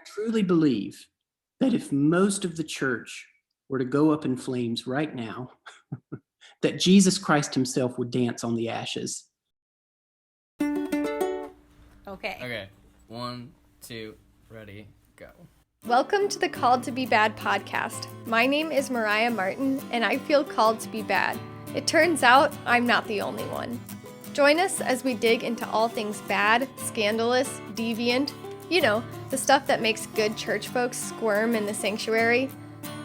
truly believe that if most of the church were to go up in flames right now, that Jesus Christ himself would dance on the ashes. Okay. 1, 2, ready, go. Welcome to the Called to Be Bad podcast. My name is Mariah Martin, and I feel called to be bad. It turns out I'm not the only one. Join us as we dig into all things bad, scandalous, deviant, you know, the stuff that makes good church folks squirm in the sanctuary.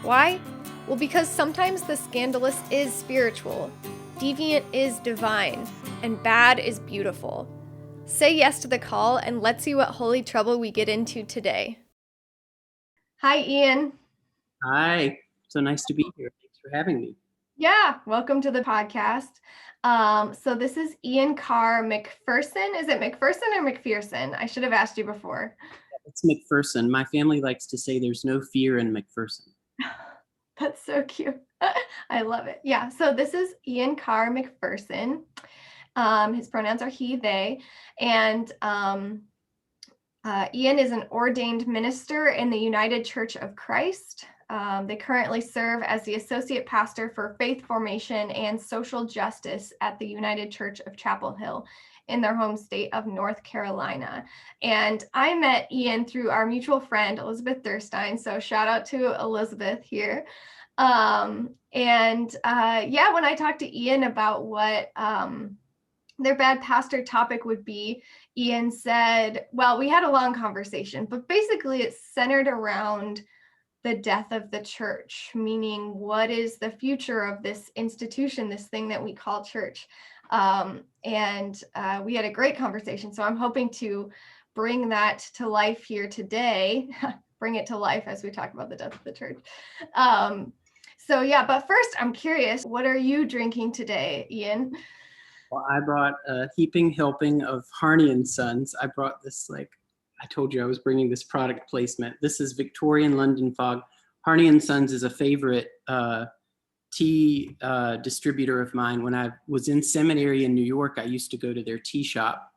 Why? Well, because sometimes the scandalous is spiritual, deviant is divine, and bad is beautiful. Say yes to the call, and let's see what holy trouble we get into today. Hi, Ian. Hi, so nice to be here. Thanks for having me. Yeah, welcome to the podcast. So this is Ian Carr McPherson. Is it McPherson or McPherson? I should have asked you before. It's McPherson. My family likes to say there's no fear in McPherson. That's so cute. I love it. Yeah, so this is Ian Carr McPherson. His pronouns are he, they, and Ian is an ordained minister in the United Church of Christ. They currently serve as the associate pastor for faith formation and social justice at the United Church of Chapel Hill in their home state of North Carolina. And I met Ian through our mutual friend, Elizabeth Durstein. So shout out to Elizabeth here. When I talked to Ian about what their bad pastor topic would be, Ian said, well, we had a long conversation, but basically it's centered around the death of the church, meaning what is the future of this institution, this thing that we call church. We had a great conversation. So I'm hoping to bring that to life here today, bring it to life as we talk about the death of the church. But first I'm curious, what are you drinking today, Ian? Well, I brought a heaping helping of Harney & Sons. I brought this, I told you I was bringing this product placement. This is Victorian London Fog. Harney & Sons is a favorite tea distributor of mine. When I was in seminary in New York, I used to go to their tea shop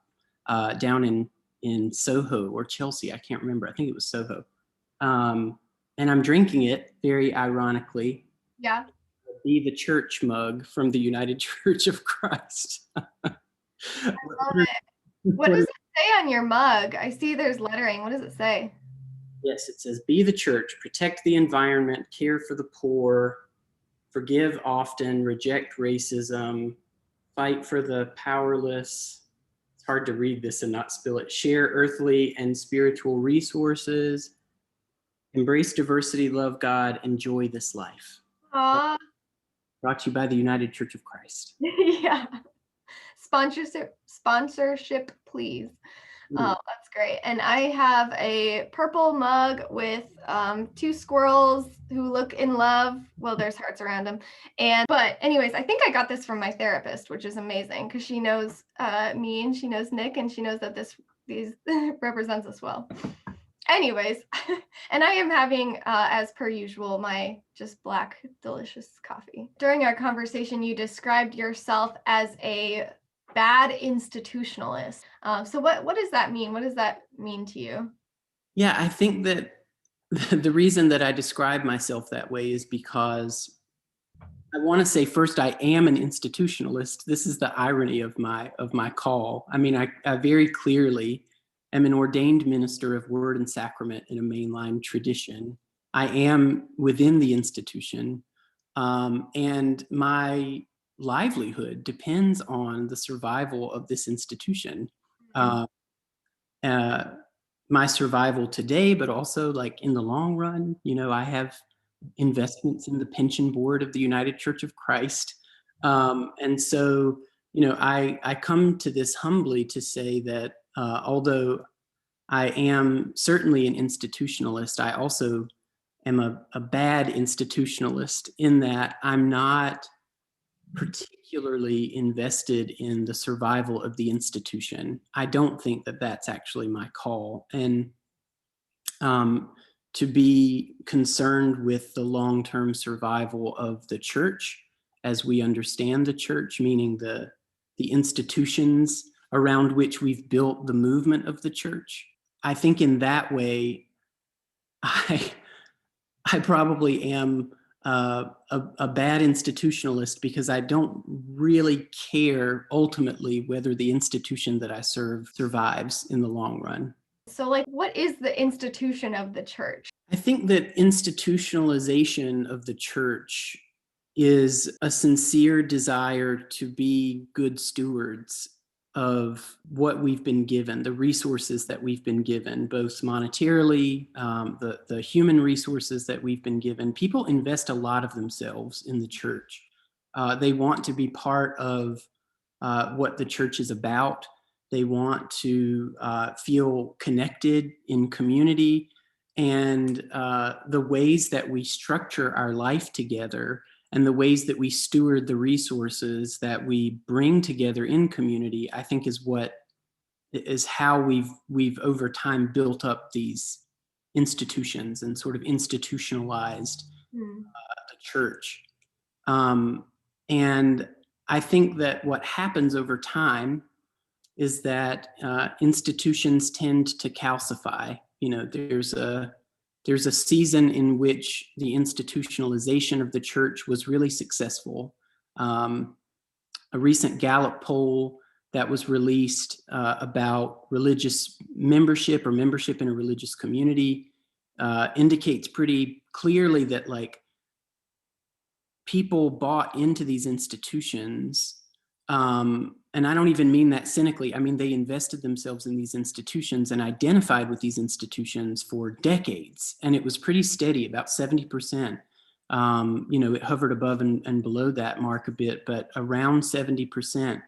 down in Soho or Chelsea. I can't remember. I think it was Soho. And I'm drinking it, very ironically. Yeah. Be the Church mug from the United Church of Christ. I love it. What does it say on your mug? I see there's lettering. What does it say? Yes, it says, be the church, protect the environment, care for the poor, forgive often, reject racism, fight for the powerless. It's hard to read this and not spill it. Share earthly and spiritual resources, embrace diversity, love God, enjoy this life. Aww. Brought to you by the United Church of Christ. Yeah. Sponsorship, please. Oh, that's great. And I have a purple mug with 2 squirrels who look in love. Well, there's hearts around them. But anyways, I think I got this from my therapist, which is amazing because she knows me and she knows Nick and she knows that these represents us well. Anyways, and I am having, as per usual, my just black, delicious coffee. During our conversation, you described yourself as a bad institutionalist. So what does that mean? What does that mean to you? Yeah, I think that the reason that I describe myself that way is because I want to say first, I am an institutionalist. This is the irony of my call. I mean, I very clearly am an ordained minister of word and sacrament in a mainline tradition. I am within the institution, and my livelihood depends on the survival of this institution. My survival today, but also in the long run, I have investments in the pension board of the United Church of Christ. And so, I come to this humbly to say that although I am certainly an institutionalist, I also am a bad institutionalist in that I'm not particularly invested in the survival of the institution. I don't think that that's actually my call. And to be concerned with the long-term survival of the church as we understand the church, meaning the institutions around which we've built the movement of the church. I think in that way, I I probably am a bad institutionalist because I don't really care ultimately whether the institution that I serve survives in the long run. So, like, what is the institution of the church? I think that institutionalization of the church is a sincere desire to be good stewards of what we've been given, the resources that we've been given, both monetarily, the human resources that we've been given. People invest a lot of themselves in the church. They want to be part of what the church is about. They want to feel connected in community. And the ways that we structure our life together and the ways that we steward the resources that we bring together in community, I think is how we've over time built up these institutions and sort of institutionalized the church. And I think that what happens over time is that institutions tend to calcify. There's a season in which the institutionalization of the church was really successful. A recent Gallup poll that was released about religious membership or membership in a religious community indicates pretty clearly that like people bought into these institutions. And I don't even mean that cynically. I mean, they invested themselves in these institutions and identified with these institutions for decades. And it was pretty steady, about 70%. It hovered above and below that mark a bit, but around 70%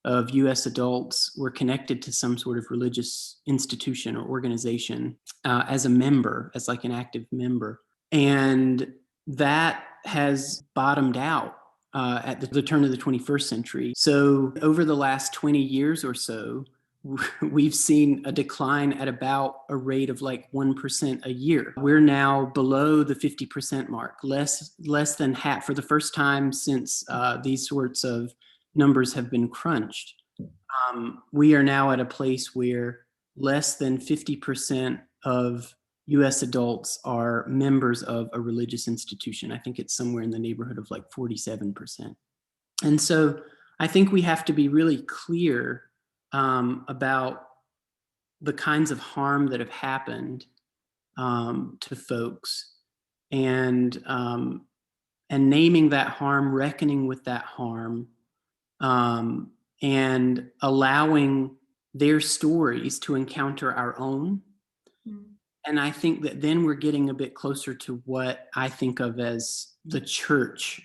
of US adults were connected to some sort of religious institution or organization as a member, as like an active member. And that has bottomed out at the turn of the 21st century. So over the last 20 years or so, we've seen a decline at about a rate of like 1% a year. We're now below the 50% mark, less than half for the first time since these sorts of numbers have been crunched. We are now at a place where less than 50% of US adults are members of a religious institution. I think it's somewhere in the neighborhood of like 47%. And so I think we have to be really clear about the kinds of harm that have happened to folks and naming that harm, reckoning with that harm, and allowing their stories to encounter our own. And I think that then we're getting a bit closer to what I think of as the church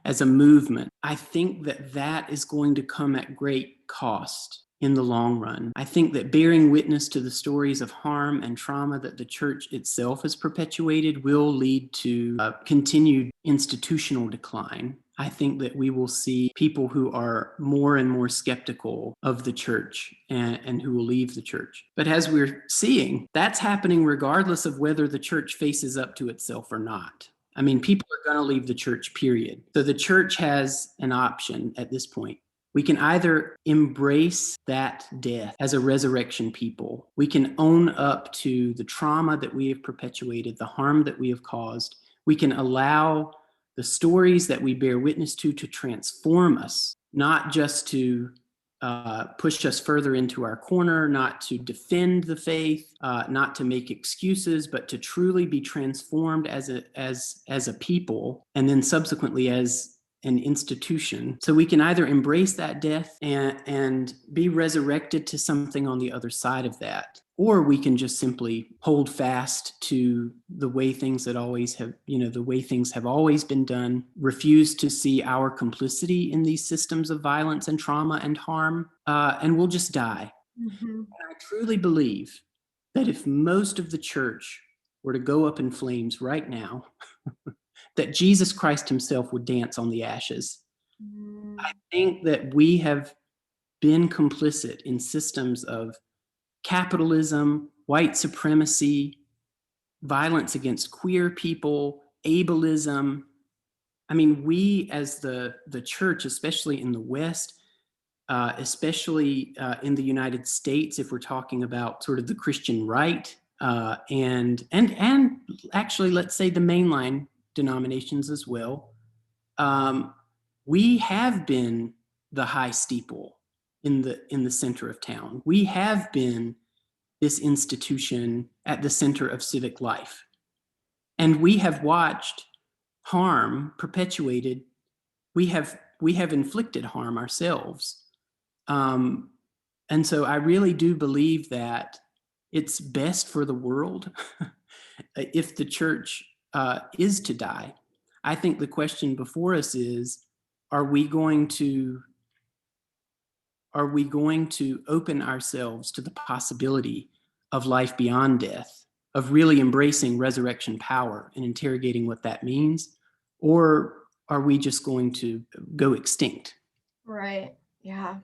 as a movement. I think that that is going to come at great cost in the long run. I think that bearing witness to the stories of harm and trauma that the church itself has perpetuated will lead to continued institutional decline. I think that we will see people who are more and more skeptical of the church and who will leave the church. But as we're seeing, that's happening regardless of whether the church faces up to itself or not. I mean, people are going to leave the church, period. So the church has an option at this point. We can either embrace that death as a resurrection people. We can own up to the trauma that we have perpetuated, the harm that we have caused. We can allow the stories that we bear witness to transform us, not just to push us further into our corner, not to defend the faith, not to make excuses, but to truly be transformed as a people, and then subsequently as an institution. So we can either embrace that death and be resurrected to something on the other side of that, or we can just simply hold fast to the way things have always been done, refuse to see our complicity in these systems of violence and trauma and harm, and we'll just die. Mm-hmm. And I truly believe that if most of the church were to go up in flames right now, that Jesus Christ himself would dance on the ashes. I think that we have been complicit in systems of capitalism, white supremacy, violence against queer people, ableism. I mean, we as the church, especially in the West, especially in the United States, if we're talking about sort of the Christian right, and actually, let's say the mainline denominations as well. We have been the high steeple in the center of town. We have been this institution at the center of civic life, and we have watched harm perpetuated. We have inflicted harm ourselves, and so I really do believe that it's best for the world if the church is to die. I think the question before us is, are we going to open ourselves to the possibility of life beyond death, of really embracing resurrection power and interrogating what that means? Or are we just going to go extinct? Right. Yeah.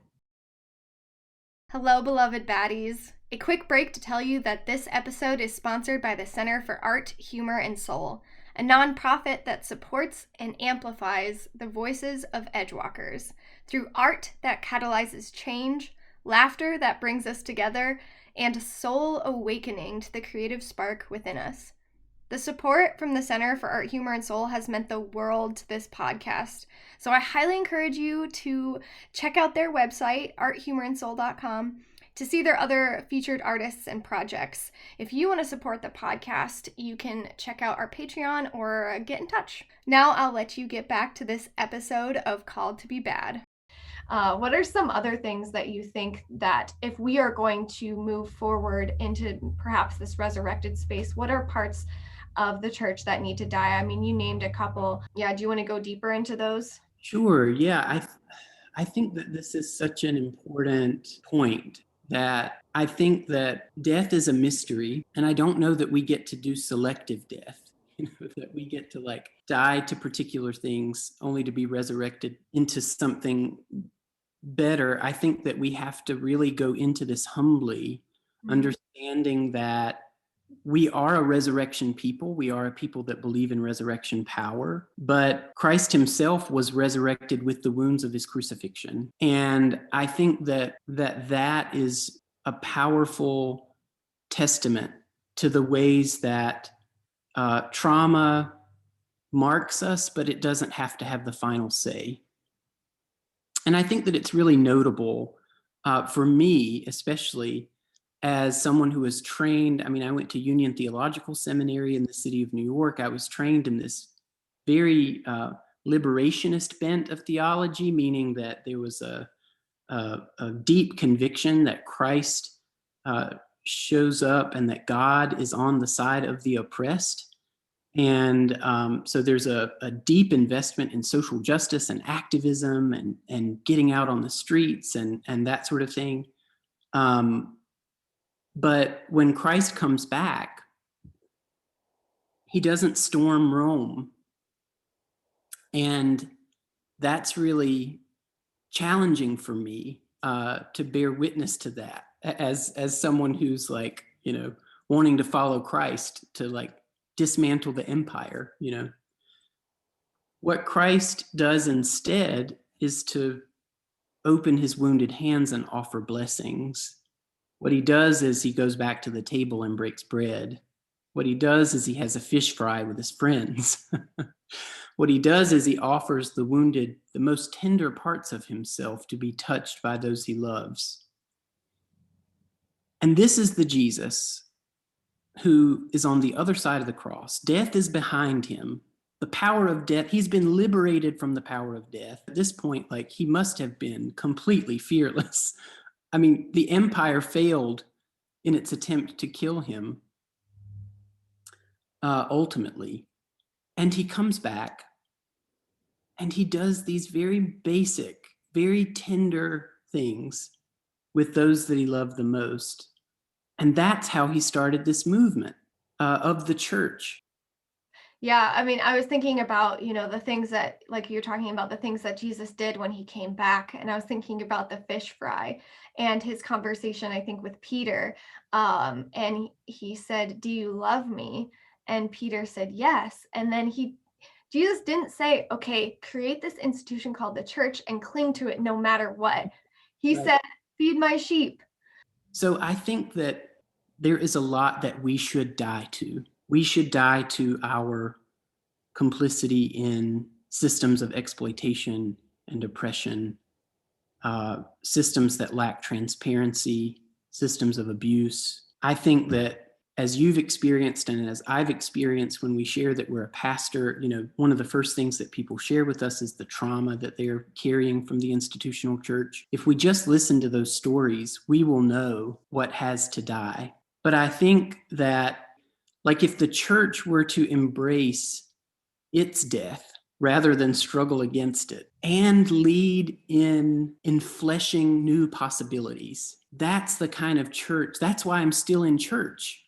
Hello, beloved baddies. A quick break to tell you that this episode is sponsored by the Center for Art, Humor, and Soul, a nonprofit that supports and amplifies the voices of edgewalkers through art that catalyzes change, laughter that brings us together, and soul awakening to the creative spark within us. The support from the Center for Art, Humor, and Soul has meant the world to this podcast, so I highly encourage you to check out their website, arthumorandsoul.com, to see their other featured artists and projects. If you want to support the podcast, you can check out our Patreon or get in touch. Now I'll let you get back to this episode of Called to Be Bad. What are some other things that you think that if we are going to move forward into perhaps this resurrected space, what are parts of the church that need to die? I mean, you named a couple. Yeah, do you want to go deeper into those? Sure. Yeah, I think that this is such an important point, that I think that death is a mystery, and I don't know that we get to do selective death. That we get to like die to particular things only to be resurrected into something better. I think that we have to really go into this humbly, understanding that we are a resurrection people. We are a people that believe in resurrection power, but Christ himself was resurrected with the wounds of his crucifixion. And I think that is a powerful testament to the ways that trauma marks us, but it doesn't have to have the final say. And I think that it's really notable for me, especially as someone who was trained. I mean, I went to Union Theological Seminary in the city of New York. I was trained in this very liberationist bent of theology, meaning that there was a deep conviction that Christ shows up and that God is on the side of the oppressed. And so there's a deep investment in social justice and activism and getting out on the streets and that sort of thing. But when Christ comes back, he doesn't storm Rome. And that's really challenging for me to bear witness to that as someone who's like, wanting to follow Christ, to like dismantle the empire. What Christ does instead is to open his wounded hands and offer blessings. What he does is he goes back to the table and breaks bread. What he does is he has a fish fry with his friends. What he does is he offers the wounded the most tender parts of himself to be touched by those he loves. And this is the Jesus who is on the other side of the cross. Death is behind him. The power of death, he's been liberated from the power of death. At this point, like, he must have been completely fearless. I mean, the empire failed in its attempt to kill him, ultimately. And he comes back and he does these very basic, very tender things with those that he loved the most. And that's how he started this movement of the church. Yeah, I mean, I was thinking about, the things that, like you're talking about, the things that Jesus did when he came back. And I was thinking about the fish fry and his conversation, I think, with Peter. And he said, "Do you love me?" And Peter said, "Yes." And then Jesus didn't say, "Okay, create this institution called the church and cling to it no matter what." He said, "Feed my sheep." So I think that there is a lot that we should die to. We should die to our complicity in systems of exploitation and oppression, systems that lack transparency, systems of abuse. I think that as you've experienced and as I've experienced when we share that we're a pastor, one of the first things that people share with us is the trauma that they're carrying from the institutional church. If we just listen to those stories, we will know what has to die. But I think that, like, if the church were to embrace its death rather than struggle against it and lead in fleshing new possibilities, that's the kind of church. That's why I'm still in church,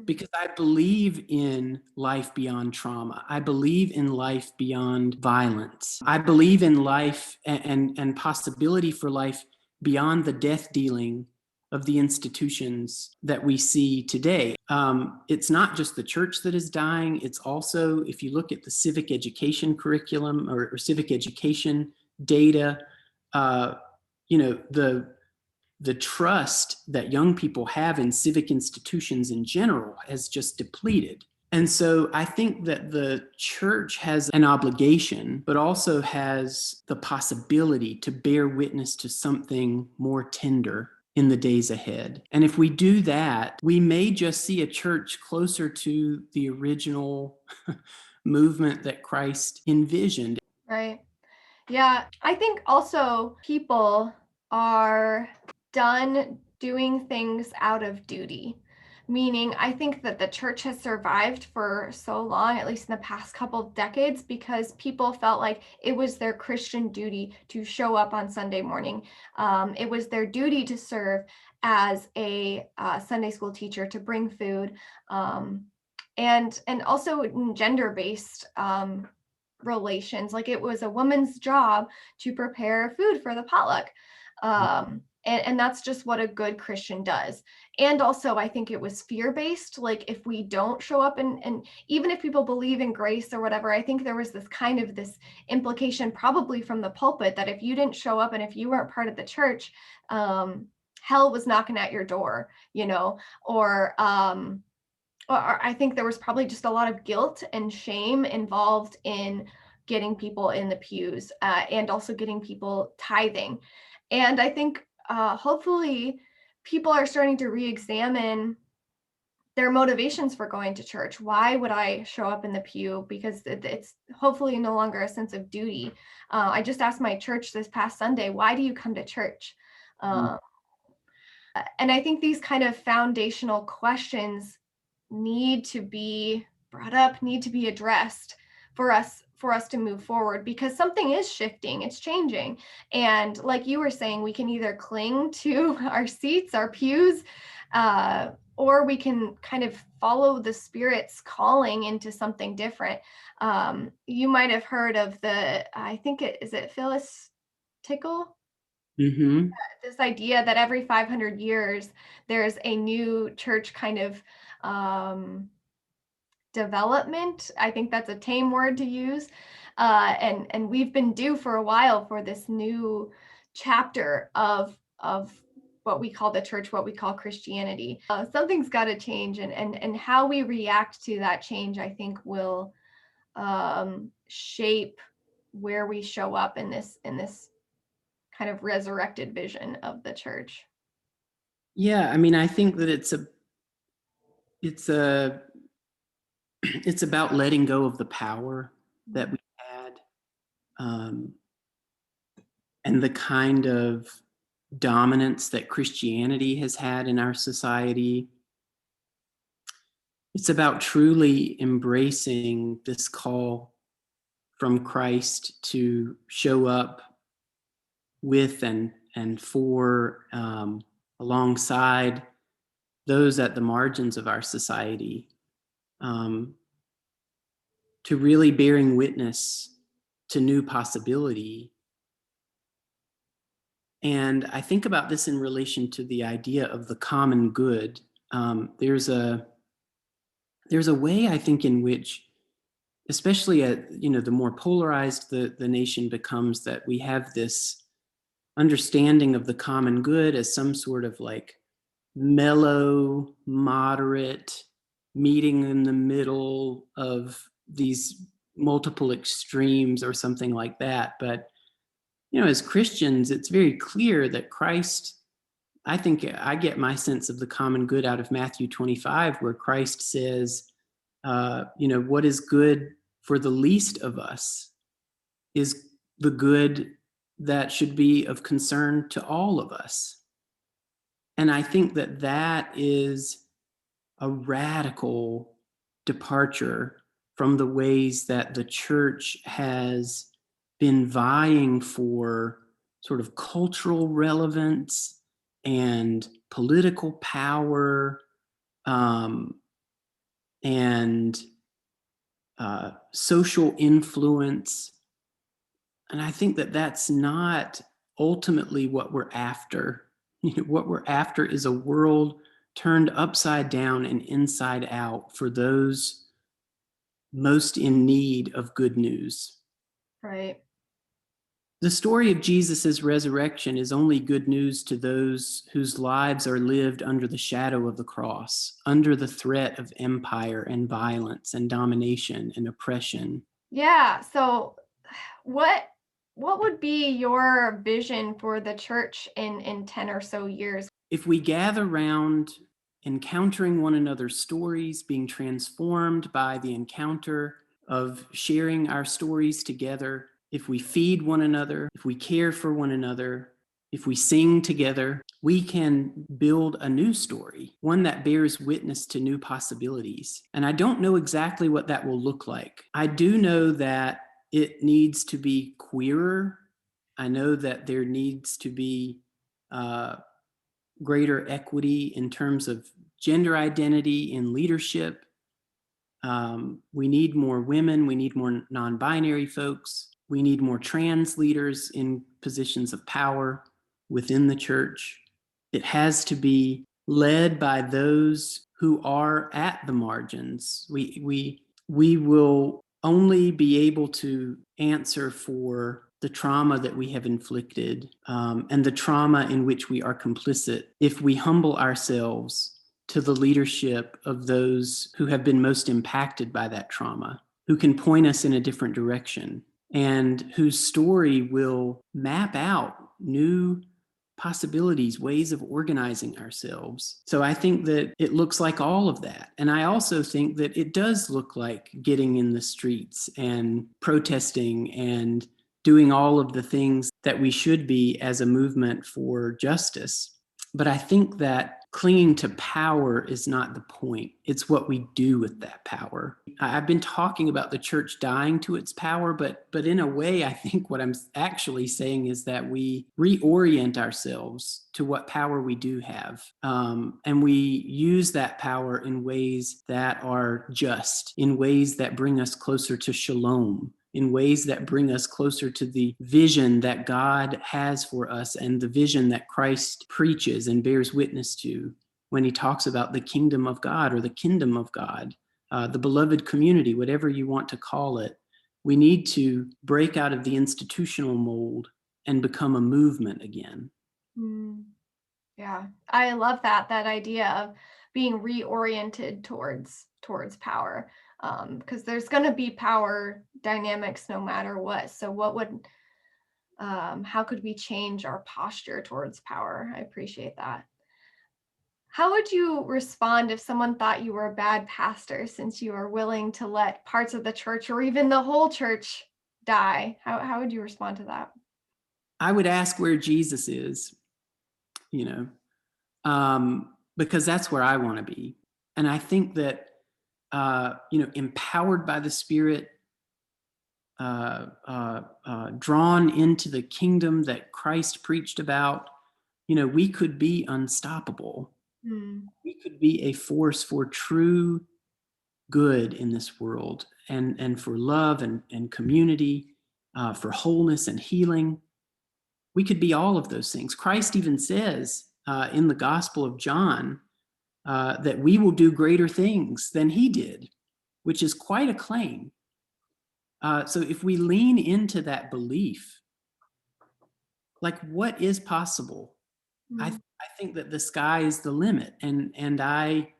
because I believe in life beyond trauma. I believe in life beyond violence. I believe in life and possibility for life beyond the death dealing of the institutions that we see today. It's not just the church that is dying. It's also, if you look at the civic education curriculum or civic education data, the trust that young people have in civic institutions in general has just depleted. And so I think that the church has an obligation, but also has the possibility to bear witness to something more tender in the days ahead. And if we do that, we may just see a church closer to the original movement that Christ envisioned. Right. Yeah. I think also people are done doing things out of duty. Meaning, I think that the church has survived for so long, at least in the past couple of decades, because people felt like it was their Christian duty to show up on Sunday morning. It was their duty to serve as a Sunday school teacher, to bring food, and also gender-based relations. Like, it was a woman's job to prepare food for the potluck. And that's just what a good Christian does. And also, I think it was fear-based. Like, if we don't show up, and even if people believe in grace or whatever, I think there was this implication probably from the pulpit that if you didn't show up and if you weren't part of the church, hell was knocking at your door, or I think there was probably just a lot of guilt and shame involved in getting people in the pews, and also getting people tithing. And I think hopefully people are starting to re-examine their motivations for going to church. Why would I show up in the pew? Because it's hopefully no longer a sense of duty. I just asked my church this past Sunday, why do you come to church? And I think these kind of foundational questions need to be brought up, need to be addressed for us to move forward, because something is shifting, it's changing. And like you were saying, we can either cling to our seats, our pews, or we can kind of follow the Spirit's calling into something different. You might have heard of is it Phyllis Tickle? Mm-hmm. This idea that every 500 years there's a new church kind of development. I think that's a tame word to use. And we've been due for a while for this new chapter of what we call the church, what we call Christianity. Something's got to change, and how we react to that change, I think, will shape where we show up in this kind of resurrected vision of the church. Yeah, I mean, I think that it's about letting go of the power that we had, and the kind of dominance that Christianity has had in our society. It's about truly embracing this call from Christ to show up with and for, alongside those at the margins of our society, to really bearing witness to new possibility. And I think about this in relation to the idea of the common good. There's a way, I think, in which, especially the more polarized the nation becomes, that we have this understanding of the common good as some sort of like mellow, moderate, meeting in the middle of these multiple extremes or something like that. But, as Christians, it's very clear that Christ, I think I get my sense of the common good out of Matthew 25, where Christ says, what is good for the least of us is the good that should be of concern to all of us. And I think that that is a radical departure from the ways that the church has been vying for sort of cultural relevance and political power, and social influence. And I think that that's not ultimately what we're after. What we're after is a world turned upside down and inside out for those most in need of good news. Right. The story of Jesus' resurrection is only good news to those whose lives are lived under the shadow of the cross, under the threat of empire and violence and domination and oppression. Yeah. So what would be your vision for the church in 10 or so years? If we gather round encountering one another's stories, being transformed by the encounter of sharing our stories together, if we feed one another, if we care for one another, if we sing together, we can build a new story, one that bears witness to new possibilities. And I don't know exactly what that will look like. I do know that it needs to be queerer. I know that there needs to be greater equity in terms of gender identity in leadership. We need more women. We need more non-binary folks. We need more trans leaders in positions of power within the church. It has to be led by those who are at the margins. We will only be able to answer for the trauma that we have inflicted, and the trauma in which we are complicit, if we humble ourselves to the leadership of those who have been most impacted by that trauma, who can point us in a different direction, and whose story will map out new possibilities, ways of organizing ourselves. So I think that it looks like all of that. And I also think that it does look like getting in the streets and protesting and doing all of the things that we should be as a movement for justice. But I think that clinging to power is not the point. It's what we do with that power. I've been talking about the church dying to its power, but in a way, I think what I'm actually saying is that we reorient ourselves to what power we do have. And we use that power in ways that are just, in ways that bring us closer to shalom, in ways that bring us closer to the vision that God has for us and the vision that Christ preaches and bears witness to when he talks about the kingdom of God or the kingdom of God, the beloved community, whatever you want to call it. We need to break out of the institutional mold and become a movement again. Yeah, I love that idea of being reoriented towards power, because there's going to be power dynamics no matter what. So how could we change our posture towards power? I appreciate that. How would you respond if someone thought you were a bad pastor since you are willing to let parts of the church or even the whole church die? How would you respond to that? I would ask where Jesus is, because that's where I want to be. And I think that, empowered by the Spirit, drawn into the kingdom that Christ preached about, we could be unstoppable. We could be a force for true good in this world, and for love and community, for wholeness and healing. We could be all of those things. Christ even says in the Gospel of John that we will do greater things than he did, which is quite a claim. So if we lean into that belief, like what is possible I think that the sky is the limit, and I,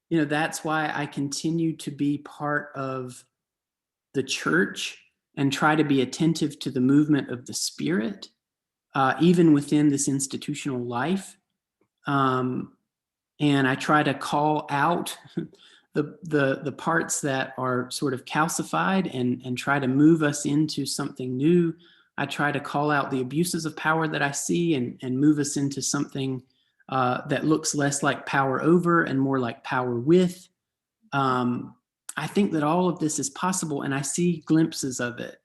that's why I continue to be part of the church and try to be attentive to the movement of the Spirit, even within this institutional life. And I try to call out the parts that are sort of calcified and try to move us into something new. I try to call out the abuses of power that I see and move us into something that looks less like power over and more like power with. I think that all of this is possible, and I see glimpses of it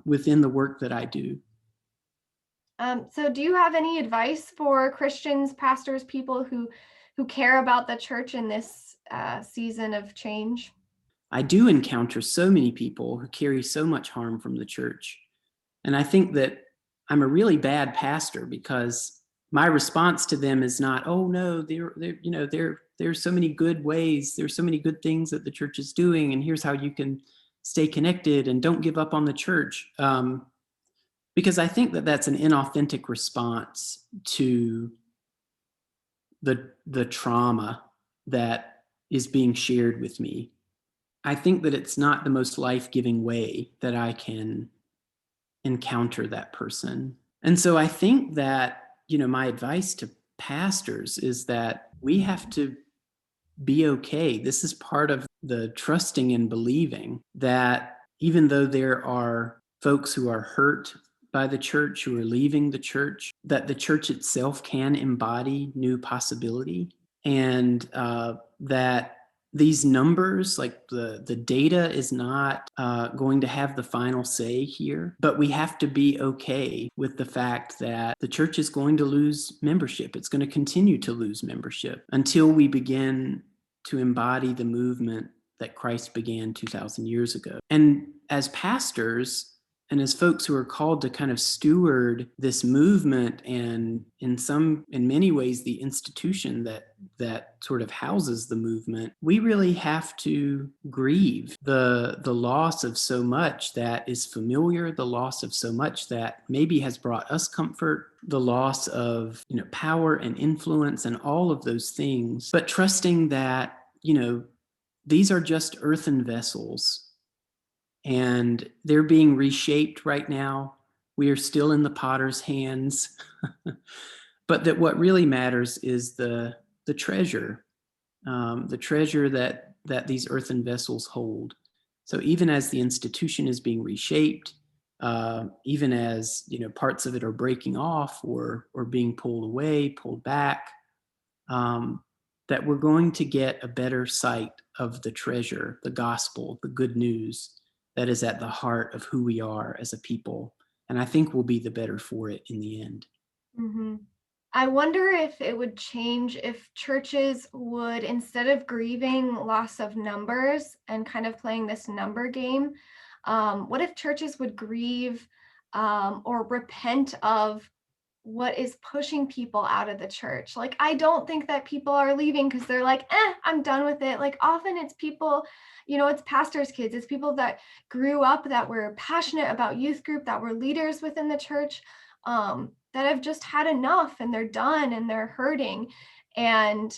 within the work that I do. So do you have any advice for Christians, pastors, people who care about the church in this season of change? I do encounter so many people who carry so much harm from the church. And I think that I'm a really bad pastor because my response to them is not, oh no, there's so many good ways, there's so many good things that the church is doing, and here's how you can stay connected and don't give up on the church. Because I think that that's an inauthentic response to the trauma that is being shared with me. I think that it's not the most life-giving way that I can encounter that person. And so I think that, my advice to pastors is that we have to be okay. This is part of the trusting and believing that even though there are folks who are hurt by the church, who are leaving the church, that the church itself can embody new possibility, and that these numbers, like the data, is not going to have the final say here, but we have to be okay with the fact that the church is going to lose membership. It's going to continue to lose membership until we begin to embody the movement that Christ began 2,000 years ago. And as pastors, and as folks who are called to kind of steward this movement and in many ways the institution that sort of houses the movement, we really have to grieve the loss of so much that is familiar, the loss of so much that maybe has brought us comfort, the loss of power and influence and all of those things, but trusting that these are just earthen vessels. And they're being reshaped right now. We are still in the potter's hands. But that what really matters is the treasure that these earthen vessels hold. So even as the institution is being reshaped, even as parts of it are breaking off or being pulled away, pulled back, that we're going to get a better sight of the treasure, the gospel, the good news that is at the heart of who we are as a people. And I think we'll be the better for it in the end. Mm-hmm. I wonder if it would change if churches would, instead of grieving loss of numbers and kind of playing this number game, what if churches would grieve or repent of what is pushing people out of the church? Like, I don't think that people are leaving because they're like, I'm done with it. Like, often it's people, it's pastors' kids, it's people that grew up, that were passionate about youth group, that were leaders within the church, that have just had enough and they're done and they're hurting. And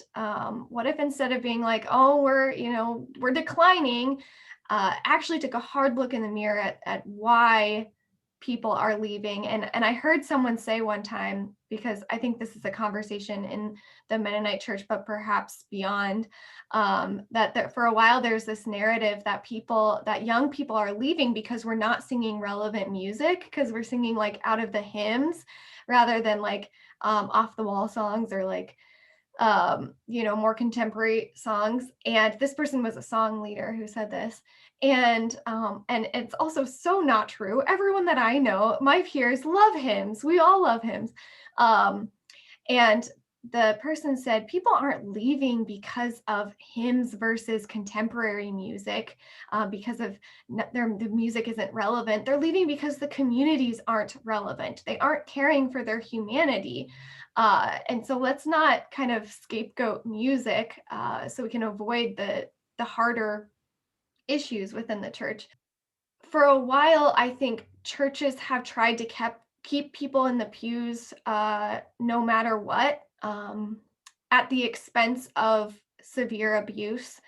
what if instead of being like, oh, we're declining, actually took a hard look in the mirror at why people are leaving. And I heard someone say one time, because I think this is a conversation in the Mennonite church, but perhaps beyond, that for a while there's this narrative that young people are leaving because we're not singing relevant music, because we're singing like out of the hymns rather than like off the wall songs or like more contemporary songs. And this person was a song leader who said this. And it's also so not true. Everyone that I know, my peers, love hymns. We all love hymns. And the person said, people aren't leaving because of hymns versus contemporary music, because of the music isn't relevant. They're leaving because the communities aren't relevant. They aren't caring for their humanity. And so let's not kind of scapegoat music so we can avoid the harder issues within the church. For a while, I think churches have tried to keep people in the pews no matter what, at the expense of severe abuse.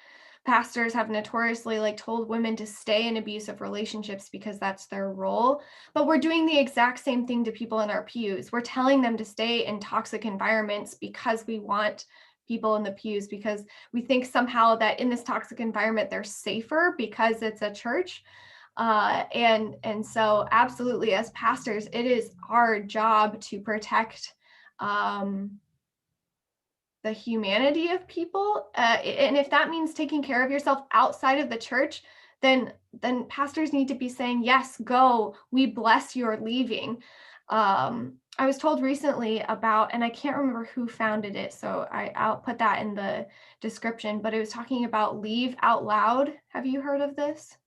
Pastors have notoriously told women to stay in abusive relationships because that's their role, but we're doing the exact same thing to people in our pews. We're telling them to stay in toxic environments because we want people in the pews, because we think somehow that in this toxic environment they're safer because it's a church. And so absolutely, as pastors, it is our job to protect the humanity of people. And if that means taking care of yourself outside of the church, then pastors need to be saying, yes, go, we bless your leaving. I was told recently about, and I can't remember who founded it, so I'll put that in the description, but it was talking about leave out loud. Have you heard of this?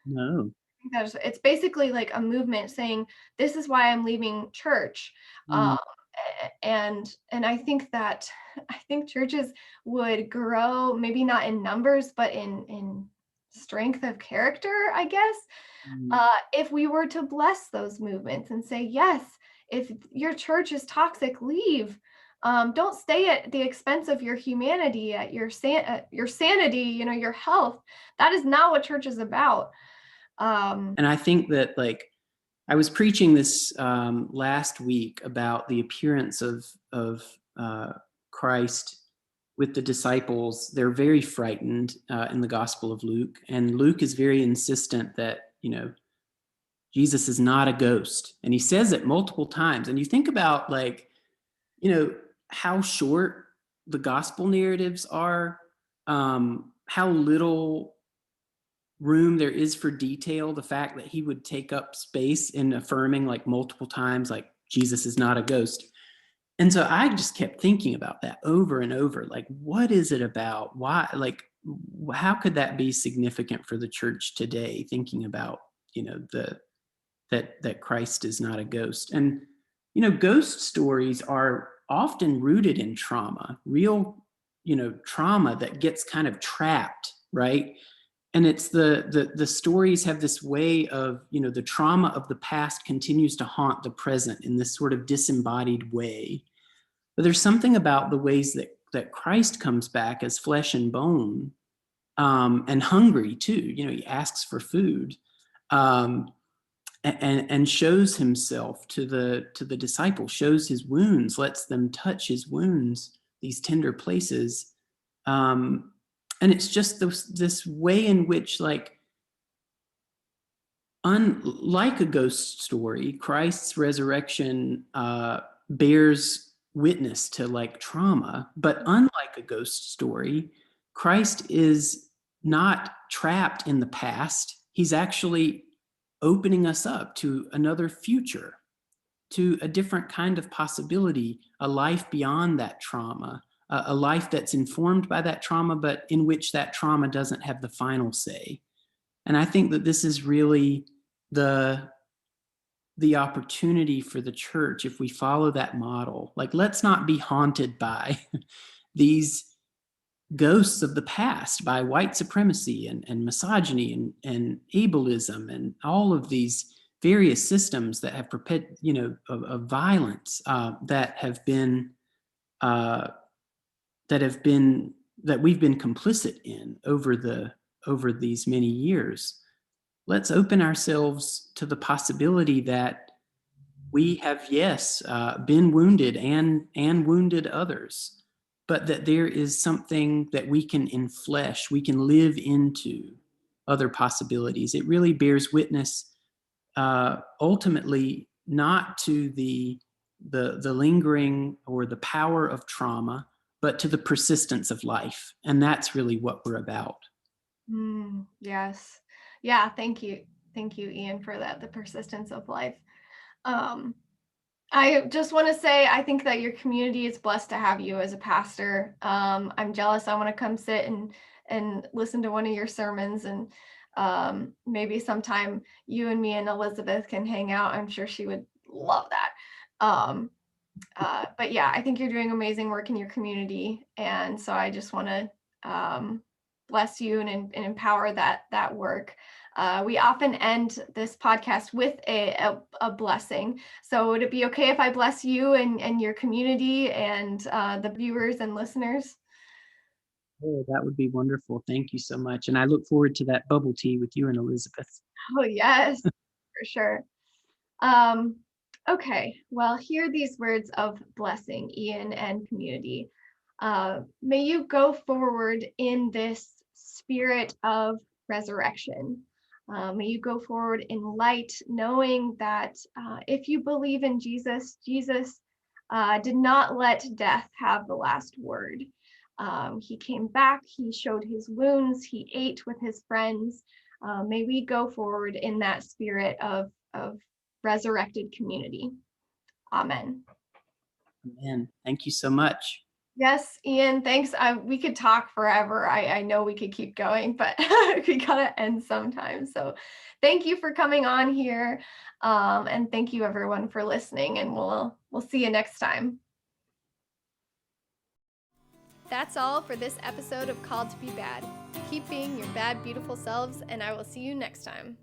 No. It's basically like a movement saying, this is why I'm leaving church. Mm. And I think churches would grow, maybe not in numbers, but in strength of character, I guess, Mm. if we were to bless those movements and say, yes, if your church is toxic, leave. Don't stay at the expense of your humanity, at your sanity, your health. That is not what church is about. And I think that I was preaching this last week about the appearance of Christ with the disciples. They're very frightened in the Gospel of Luke, and Luke is very insistent that Jesus is not a ghost, and he says it multiple times. And you think about how short the gospel narratives are, how little room there is for detail, the fact that he would take up space in affirming multiple times Jesus is not a ghost. And so I just kept thinking about that over and over, what is it about? Why, how could that be significant for the church today, thinking about that Christ is not a ghost? And ghost stories are often rooted in trauma, real trauma that gets kind of trapped, right? And it's the stories have this way of, the trauma of the past continues to haunt the present in this sort of disembodied way. But there's something about the ways that Christ comes back as flesh and bone, and hungry too. He asks for food, and shows himself to the disciples, shows his wounds, lets them touch his wounds, these tender places. And it's just this way in which, unlike a ghost story, Christ's resurrection bears witness to trauma. But unlike a ghost story, Christ is not trapped in the past. He's actually opening us up to another future, to a different kind of possibility, a life beyond that trauma, a life that's informed by that trauma, but in which that trauma doesn't have the final say. And I think that this is really the opportunity for the church, if we follow that model. Let's not be haunted by these ghosts of the past, by white supremacy and misogyny and ableism and all of these various systems that have of violence that we've been complicit in over these many years. Let's open ourselves to the possibility that we have, yes, been wounded and wounded others, but that there is something that we can enflesh, we can live into other possibilities. It really bears witness, ultimately, not to the lingering or the power of trauma, but to the persistence of life. And that's really what we're about. Yes. Yeah. Thank you. Thank you, Ian, for that. The persistence of life. I just want to say, I think that your community is blessed to have you as a pastor. I'm jealous. I want to come sit and listen to one of your sermons, and maybe sometime you and me and Elizabeth can hang out. I'm sure she would love that. But yeah, I think you're doing amazing work in your community. And so I just want to bless you and empower that work. We often end this podcast with a blessing. So would it be okay if I bless you and your community and the viewers and listeners? Oh, that would be wonderful. Thank you so much. And I look forward to that bubble tea with you and Elizabeth. Oh, yes, for sure. Okay, well, hear these words of blessing, Ian and community. May you go forward in this spirit of resurrection. May you go forward in light, knowing that if you believe in Jesus, Jesus did not let death have the last word. He came back, he showed his wounds, he ate with his friends. May we go forward in that spirit of resurrected community. Amen. Amen. Thank you so much. Yes, Ian, thanks. We could talk forever. I know we could keep going, but we gotta end sometime. So thank you for coming on here. And thank you everyone for listening, and we'll see you next time. That's all for this episode of Called to Be Bad. Keep being your bad, beautiful selves, and I will see you next time.